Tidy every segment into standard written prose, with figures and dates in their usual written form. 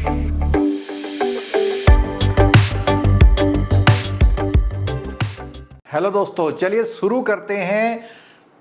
Hello दोस्तों, चलिए शुरू करते हैं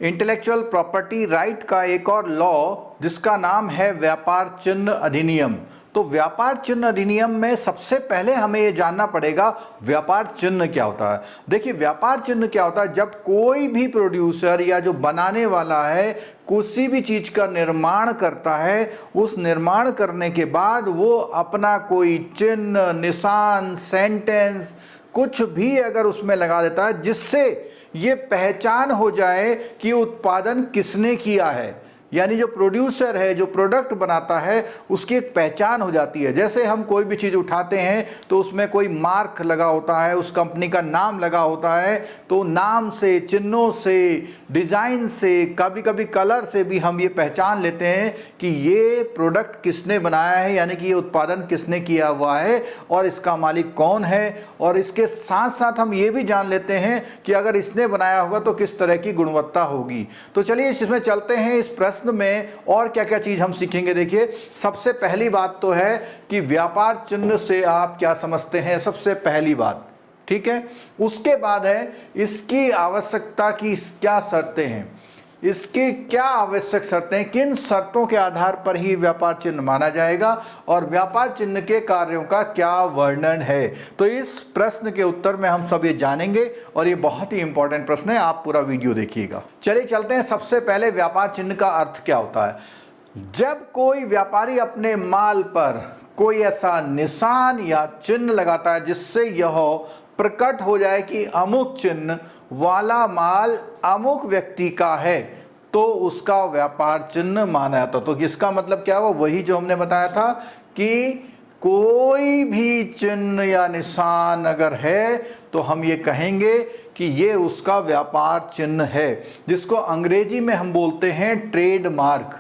इंटेलेक्चुअल प्रॉपर्टी राइट का एक और लॉ जिसका नाम है व्यापार चिन्ह अधिनियम। तो व्यापार चिन्ह अधिनियम में सबसे पहले हमें ये जानना पड़ेगा व्यापार चिन्ह क्या होता है। देखिए, व्यापार चिन्ह क्या होता है, जब कोई भी प्रोड्यूसर या जो बनाने वाला है किसी भी चीज का निर्माण करता है, उस निर्माण करने के बाद वो अपना कोई चिन्ह, निशान, सेंटेंस कुछ भी अगर उसमें लगा देता है जिससे ये पहचान हो जाए कि उत्पादन किसने किया है, यानी जो प्रोड्यूसर है, जो प्रोडक्ट बनाता है, उसकी एक पहचान हो जाती है। जैसे हम कोई भी चीज़ उठाते हैं तो उसमें कोई मार्क लगा होता है, उस कंपनी का नाम लगा होता है, तो नाम से, चिन्हों से, डिज़ाइन से, कभी कभी कलर से भी हम ये पहचान लेते हैं कि ये प्रोडक्ट किसने बनाया है, यानी कि ये उत्पादन किसने किया हुआ है और इसका मालिक कौन है। और इसके साथ साथ हम ये भी जान लेते हैं कि अगर इसने बनाया होगा तो किस तरह की गुणवत्ता होगी। तो चलिए इसमें चलते हैं। इस प्रश्न में और क्या क्या चीज हम सीखेंगे। देखिए, सबसे पहली बात तो है कि व्यापार चिन्ह से आप क्या समझते हैं, सबसे पहली बात, ठीक है। उसके बाद है इसकी आवश्यकता की क्या शर्तें हैं, इसकी क्या आवश्यक शर्तें, किन शर्तों के आधार पर ही व्यापार चिन्ह माना जाएगा और व्यापार चिन्ह के कार्यों का क्या वर्णन है। तो इस प्रश्न के उत्तर में हम सब ये जानेंगे और ये बहुत ही इंपॉर्टेंट प्रश्न है, आप पूरा वीडियो देखिएगा। चलिए चलते हैं। सबसे पहले व्यापार चिन्ह का अर्थ क्या होता है। जब कोई व्यापारी अपने माल पर कोई ऐसा निशान या चिन्ह लगाता है जिससे यह प्रकट हो जाए कि अमुक चिन्ह वाला माल अमुक व्यक्ति का है, तो उसका व्यापार चिन्ह माना जाता। तो इसका मतलब क्या हुआ, वही जो हमने बताया था कि कोई भी चिन्ह या निशान अगर है तो हम ये कहेंगे कि ये उसका व्यापार चिन्ह है, जिसको अंग्रेजी में हम बोलते हैं ट्रेडमार्क।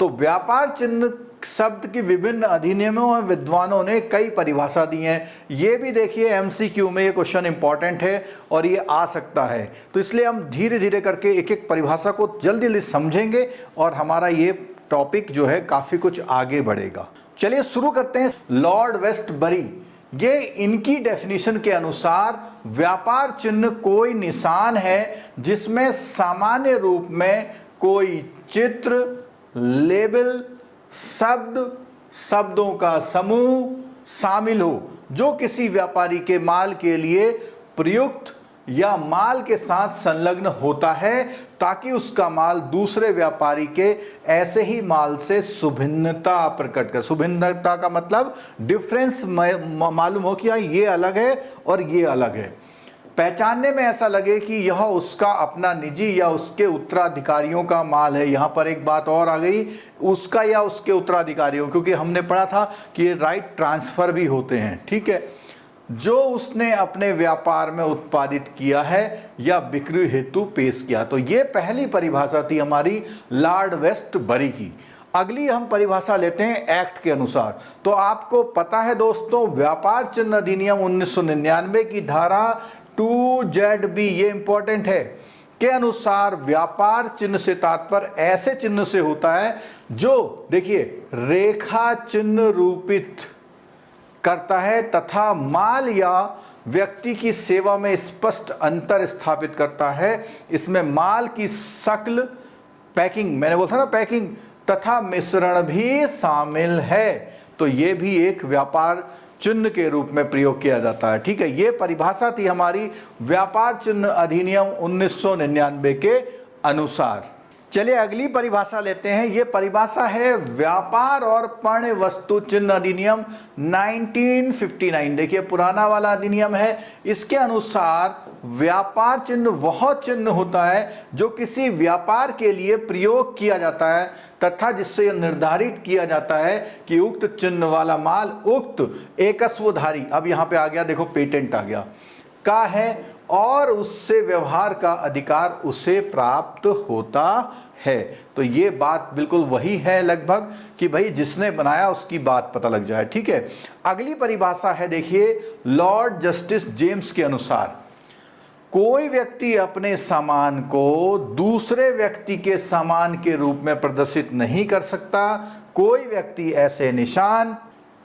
तो व्यापार चिन्ह शब्द की विभिन्न अधिनियमों और विद्वानों ने कई परिभाषा दी हैं। ये भी देखिए एमसीक्यू में ये क्वेश्चन इंपॉर्टेंट है और ये आ सकता है, तो इसलिए हम धीरे धीरे करके एक एक परिभाषा को जल्दी जल्दी समझेंगे और हमारा ये टॉपिक जो है काफ़ी कुछ आगे बढ़ेगा। चलिए शुरू करते हैं। लॉर्ड वेस्टबरी, ये इनकी डेफिनेशन के अनुसार व्यापार चिन्ह कोई निशान है जिसमें सामान्य रूप में कोई चित्र, लेबल, शब्द, शब्दों का समूह शामिल हो जो किसी व्यापारी के माल के लिए प्रयुक्त या माल के साथ संलग्न होता है, ताकि उसका माल दूसरे व्यापारी के ऐसे ही माल से सुभिन्नता प्रकट कर। सुभिन्नता का मतलब डिफरेंस मालूम हो कि ये अलग है और ये अलग है, पहचानने में ऐसा लगे कि यह उसका अपना निजी या उसके उत्तराधिकारियों का माल है। यहाँ पर एक बात और आ गई, उसका या उसके उत्तराधिकारियों, क्योंकि हमने पढ़ा था कि ये राइट ट्रांसफर भी होते हैं, ठीक है, जो उसने अपने व्यापार में उत्पादित किया है या बिक्री हेतु पेश किया। तो ये पहली परिभाषा थी हमारी लॉर्ड वेस्टबरी की। अगली हम परिभाषा लेते हैं एक्ट के अनुसार। तो आपको पता है दोस्तों, व्यापार चिन्ह अधिनियम 1999 की धारा 2ZB, ये इंपॉर्टेंट है, के अनुसार व्यापार चिन्ह से तात्पर्य ऐसे चिन्ह से होता है जो, देखिए, रेखा चिन्ह रूपित करता है तथा माल या व्यक्ति की सेवा में स्पष्ट अंतर स्थापित करता है। इसमें माल की शक्ल, पैकिंग, मैंने बोला था ना पैकिंग, तथा मिश्रण भी शामिल है। तो ये भी एक व्यापार चिन्ह के रूप में प्रयोग किया जाता है, ठीक है। ये परिभाषा थी हमारी व्यापार चिन्ह अधिनियम 1999 के अनुसार। चलिए अगली परिभाषा लेते हैं। ये परिभाषा है व्यापार और पण्य वस्तु चिन्ह अधिनियम 1959। देखिए पुराना वाला अधिनियम है। इसके अनुसार व्यापार चिन्ह वह चिन्ह होता है जो किसी व्यापार के लिए प्रयोग किया जाता है तथा जिससे यह निर्धारित किया जाता है कि उक्त चिन्ह वाला माल उक्त एकस्वधारी, अब यहाँ पे आ गया, देखो पेटेंट आ गया, का है और उससे व्यवहार का अधिकार उसे प्राप्त होता है। तो ये बात बिल्कुल वही है लगभग कि भाई जिसने बनाया उसकी बात पता लग जाए, ठीक है। अगली परिभाषा है, देखिए, लॉर्ड जस्टिस जेम्स के अनुसार कोई व्यक्ति अपने सामान को दूसरे व्यक्ति के सामान के रूप में प्रदर्शित नहीं कर सकता। कोई व्यक्ति ऐसे निशान,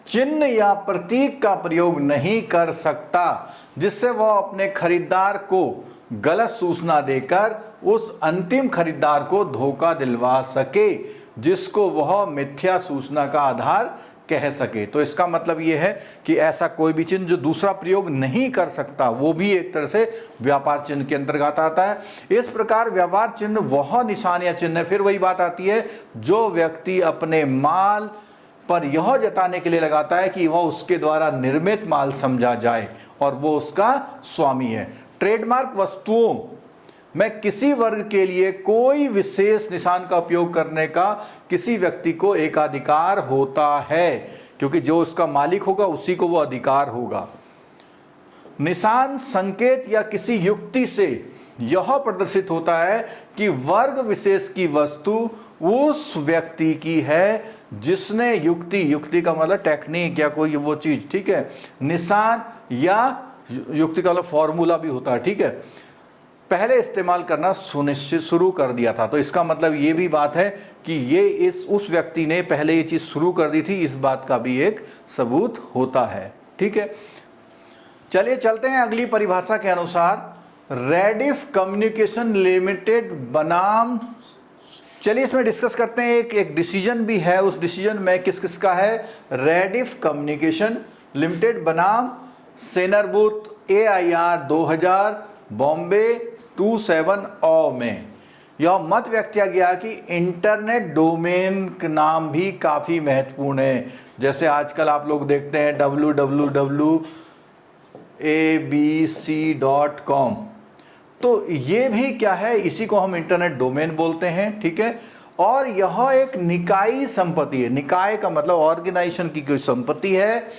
चिन्ह या प्रतीक का प्रयोग नहीं कर सकता जिससे वह अपने खरीदार को गलत सूचना देकर उस अंतिम खरीदार को धोखा दिलवा सके जिसको वह मिथ्या सूचना का आधार कह सके। तो इसका मतलब यह है कि ऐसा कोई भी चिन्ह जो दूसरा प्रयोग नहीं कर सकता वो भी एक तरह से व्यापार चिन्ह के अंतर्गत आता है। इस प्रकार व्यापार चिन्ह वह निशान या चिन्ह है, फिर वही बात आती है, जो व्यक्ति अपने माल पर यह जताने के लिए लगाता है कि वह उसके द्वारा निर्मित माल समझा जाए और वो उसका स्वामी है। ट्रेडमार्क वस्तुओं में किसी वर्ग के लिए कोई विशेष निशान का उपयोग करने का किसी व्यक्ति को एकाधिकार होता है, क्योंकि जो उसका मालिक होगा उसी को वो अधिकार होगा। निशान संकेत या किसी युक्ति से यह प्रदर्शित होता है कि वर्ग विशेष की वस्तु उस व्यक्ति की है जिसने युक्ति का मतलब टेक्निक या कोई वो चीज, ठीक है। निशान या युक्ति का मतलब फॉर्मूला भी होता है, ठीक है, पहले इस्तेमाल करना सुनिश्चित शुरू कर दिया था। तो इसका मतलब ये भी बात है कि ये उस व्यक्ति ने पहले ये चीज शुरू कर दी थी, इस बात का भी एक सबूत होता है, ठीक है। चलिए चलते हैं अगली परिभाषा के अनुसार। रेडिफ कम्युनिकेशन लिमिटेड बनाम, चलिए इसमें डिस्कस करते हैं। एक डिसीजन भी है, उस डिसीजन में किस किस का है। रेडिफ कम्युनिकेशन लिमिटेड बनाम सेनरबूथ AIR 2000 बॉम्बे 27 में यह मत व्यक्त किया गया कि इंटरनेट डोमेन का नाम भी काफ़ी महत्वपूर्ण है। जैसे आजकल आप लोग देखते हैं www.abc.com, तो ये भी क्या है, इसी को हम इंटरनेट डोमेन बोलते हैं, ठीक है। और यह एक निकायी संपत्ति है, निकाय का मतलब ऑर्गेनाइजेशन की कोई संपत्ति है,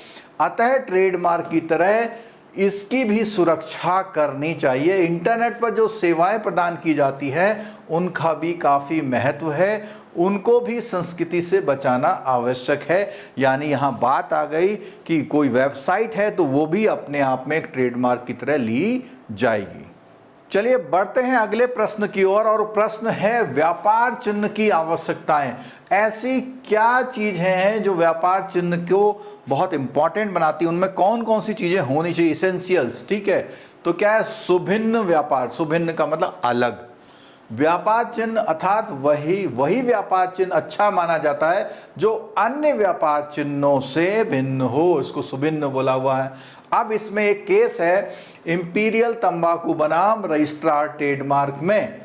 अतः ट्रेडमार्क की तरह इसकी भी सुरक्षा करनी चाहिए। इंटरनेट पर जो सेवाएं प्रदान की जाती है उनका भी काफ़ी महत्व है, उनको भी संस्कृति से बचाना आवश्यक है। यानी यहाँ बात आ गई कि कोई वेबसाइट है तो वो भी अपने आप में एक ट्रेडमार्क की तरह ली जाएगी। चलिए बढ़ते हैं अगले प्रश्न की ओर, और प्रश्न है व्यापार चिन्ह की आवश्यकताएं। ऐसी क्या चीज हैं जो व्यापार चिन्ह को बहुत इंपॉर्टेंट बनाती है, उनमें कौन कौन सी चीजें होनी चाहिए, इसेंशियल्स, ठीक है। तो क्या है, सुभिन्न व्यापार, सुभिन्न का मतलब अलग व्यापार चिन्ह, अर्थात वही व्यापार चिन्ह अच्छा माना जाता है जो अन्य व्यापार चिन्हों से भिन्न हो, इसको सुभिन्न बोला हुआ है। अब इसमें एक केस है इंपीरियल तंबाकू बनाम रजिस्ट्रार ट्रेडमार्क में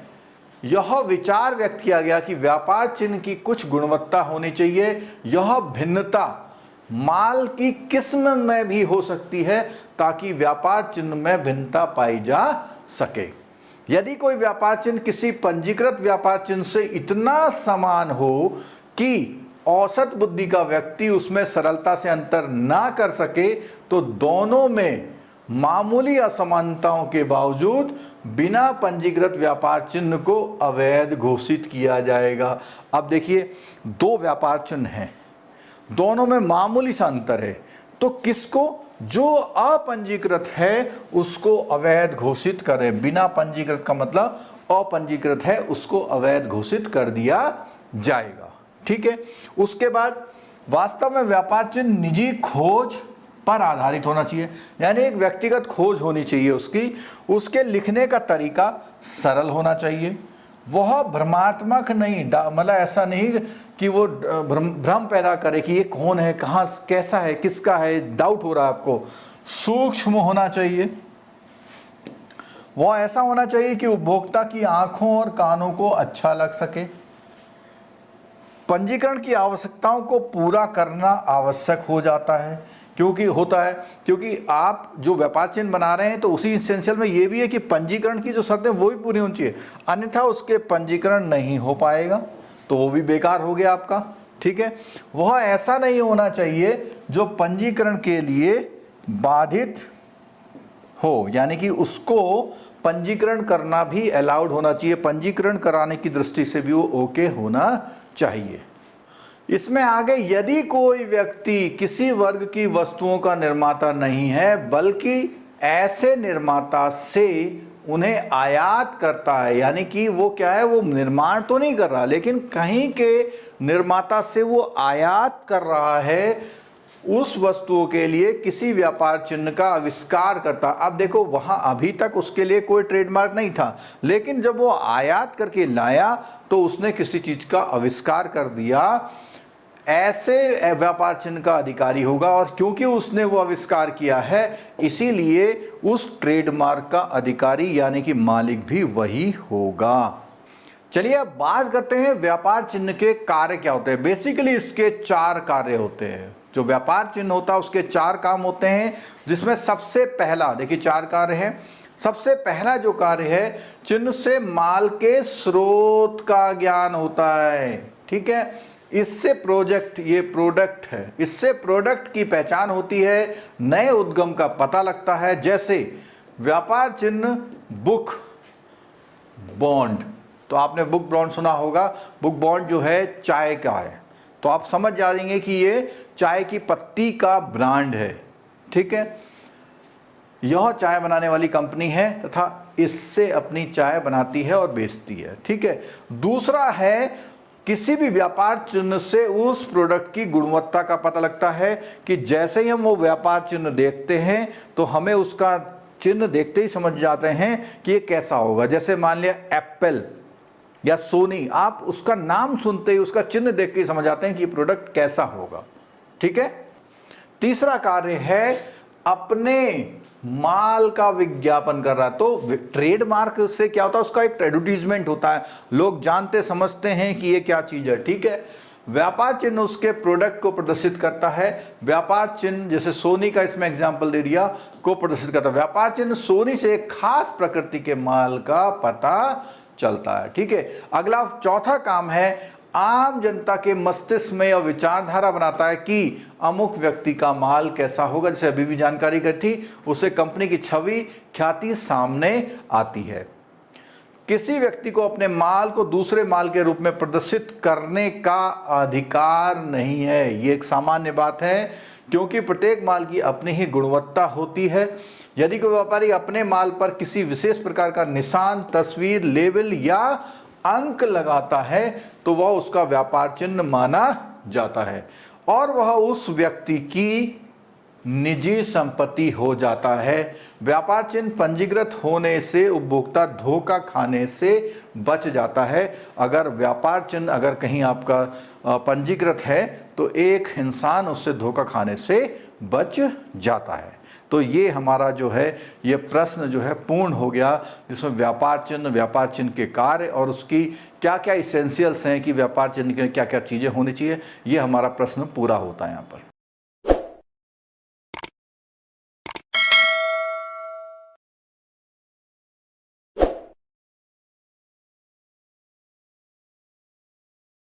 यह विचार व्यक्त किया गया कि व्यापार चिन्ह की कुछ गुणवत्ता होनी चाहिए। यह भिन्नता माल की किस्म में भी हो सकती है ताकि व्यापार चिन्ह में भिन्नता पाई जा सके। यदि कोई व्यापार चिन्ह किसी पंजीकृत व्यापार चिन्ह से इतना समान हो कि औसत बुद्धि का व्यक्ति उसमें सरलता से अंतर ना कर सके, तो दोनों में मामूली असमानताओं के बावजूद बिना पंजीकृत व्यापार चिन्ह को अवैध घोषित किया जाएगा। अब देखिए, दो व्यापार चिन्ह हैं, दोनों में मामूली सा अंतर है, तो किसको, जो अपंजीकृत है उसको अवैध घोषित करें। बिना पंजीकृत का मतलब अपंजीकृत है, उसको अवैध घोषित कर दिया जाएगा, ठीक है। उसके बाद वास्तव में व्यापार चिन्ह निजी खोज पर आधारित होना चाहिए, यानी एक व्यक्तिगत खोज होनी चाहिए उसकी। उसके लिखने का तरीका सरल होना चाहिए, वह भ्रमात्मक नहीं, मतलब ऐसा नहीं कि वो भ्रम पैदा करे कि ये कौन है, कहाँ, कैसा है, किसका है, डाउट हो रहा है आपको। सूक्ष्म होना चाहिए, वह ऐसा होना चाहिए कि उपभोक्ता की आंखों और कानों को अच्छा लग सके। पंजीकरण की आवश्यकताओं को पूरा करना आवश्यक हो जाता है, क्योंकि आप जो व्यापार चिन्ह बना रहे हैं तो उसी इसेंशियल में ये भी है कि पंजीकरण की जो शर्तें वो भी पूरी होनी चाहिए, अन्यथा उसके पंजीकरण नहीं हो पाएगा तो वो भी बेकार हो गया आपका, ठीक है। वह ऐसा नहीं होना चाहिए जो पंजीकरण के लिए बाधित हो, यानी कि उसको पंजीकरण करना भी अलाउड होना चाहिए, पंजीकरण कराने की दृष्टि से भी वो ओके होना चाहिए। इसमें आगे, यदि कोई व्यक्ति किसी वर्ग की वस्तुओं का निर्माता नहीं है बल्कि ऐसे निर्माता से उन्हें आयात करता है, यानी कि वो क्या है, वो निर्माण तो नहीं कर रहा लेकिन कहीं के निर्माता से वो आयात कर रहा है, उस वस्तुओं के लिए किसी व्यापार चिन्ह का आविष्कार करता। अब देखो वहां अभी तक उसके लिए कोई ट्रेडमार्क नहीं था, लेकिन जब वो आयात करके लाया तो उसने किसी चीज का आविष्कार कर दिया, ऐसे व्यापार चिन्ह का अधिकारी होगा। और क्योंकि उसने वो आविष्कार किया है, इसीलिए उस ट्रेडमार्क का अधिकारी यानी कि मालिक भी वही होगा। चलिए अब बात करते हैं व्यापार चिन्ह के कार्य क्या होते हैं। बेसिकली इसके 4 कार्य होते हैं। जो व्यापार चिन्ह होता है उसके 4 काम होते हैं, जिसमें सबसे पहला, देखिए 4 कार्य हैं। सबसे पहला जो कार्य है, चिन्ह से माल के स्रोत का ज्ञान होता है। ठीक है, इससे प्रोजेक्ट, ये प्रोडक्ट है, इससे प्रोडक्ट की पहचान होती है, नए उद्गम का पता लगता है। जैसे व्यापार चिन्ह बुक बॉन्ड, तो आपने बुक बॉन्ड सुना होगा। बुक बॉन्ड जो है चाय का है, तो आप समझ जाएंगे कि ये चाय की पत्ती का ब्रांड है। ठीक है, यह चाय बनाने वाली कंपनी है तथा इससे अपनी चाय बनाती है और बेचती है। ठीक है, दूसरा है, किसी भी व्यापार चिन्ह से उस प्रोडक्ट की गुणवत्ता का पता लगता है कि जैसे ही हम वो व्यापार चिन्ह देखते हैं तो हमें उसका चिन्ह देखते ही समझ जाते हैं कि ये कैसा होगा। जैसे मान लिया एप्पल या सोनी, आप उसका नाम सुनते ही, उसका चिन्ह देख के समझ जाते हैं कि ये प्रोडक्ट कैसा होगा। ठीक है, तीसरा कार्य है अपने माल का विज्ञापन कर रहा है। तो ट्रेडमार्क से क्या होता है, उसका एक एडवर्टीजमेंट होता है, लोग जानते समझते हैं कि ये क्या चीज है। ठीक है, व्यापार चिन्ह उसके प्रोडक्ट को प्रदर्शित करता है। व्यापार चिन्ह जैसे सोनी का इसमें एग्जांपल दे दिया, को प्रदर्शित करता है। व्यापार चिन्ह सोनी से एक खास प्रकृति के माल का पता चलता है। ठीक है, अगला चौथा काम है, आम जनता के मस्तिष्क में यह विचारधारा बनाता है कि अमुक व्यक्ति का माल कैसा होगा। जैसे अभी भी जानकारी गई थी, उससे कंपनी की छवि, ख्याति सामने आती है। किसी व्यक्ति को अपने माल को दूसरे माल के रूप में प्रदर्शित करने का अधिकार नहीं है। ये एक सामान्य बात है, क्योंकि प्रत्येक माल की अपनी ही गुणवत्ता होती है। यदि कोई व्यापारी अपने माल पर किसी विशेष प्रकार का निशान, तस्वीर, लेबल या अंक लगाता है तो वह उसका व्यापार चिन्ह माना जाता है और वह उस व्यक्ति की निजी संपत्ति हो जाता है। व्यापार चिन्ह पंजीकृत होने से उपभोक्ता धोखा खाने से बच जाता है। अगर व्यापार चिन्ह अगर कहीं आपका पंजीकृत है तो एक इंसान उससे धोखा खाने से बच जाता है। तो ये हमारा जो है ये प्रश्न जो है पूर्ण हो गया, जिसमें व्यापार चिन्ह के कार्य और उसकी क्या क्या इसेंशियल्स हैं कि व्यापार चिन्ह के क्या क्या चीज़ें होनी चाहिए, ये हमारा प्रश्न पूरा होता है यहाँ पर।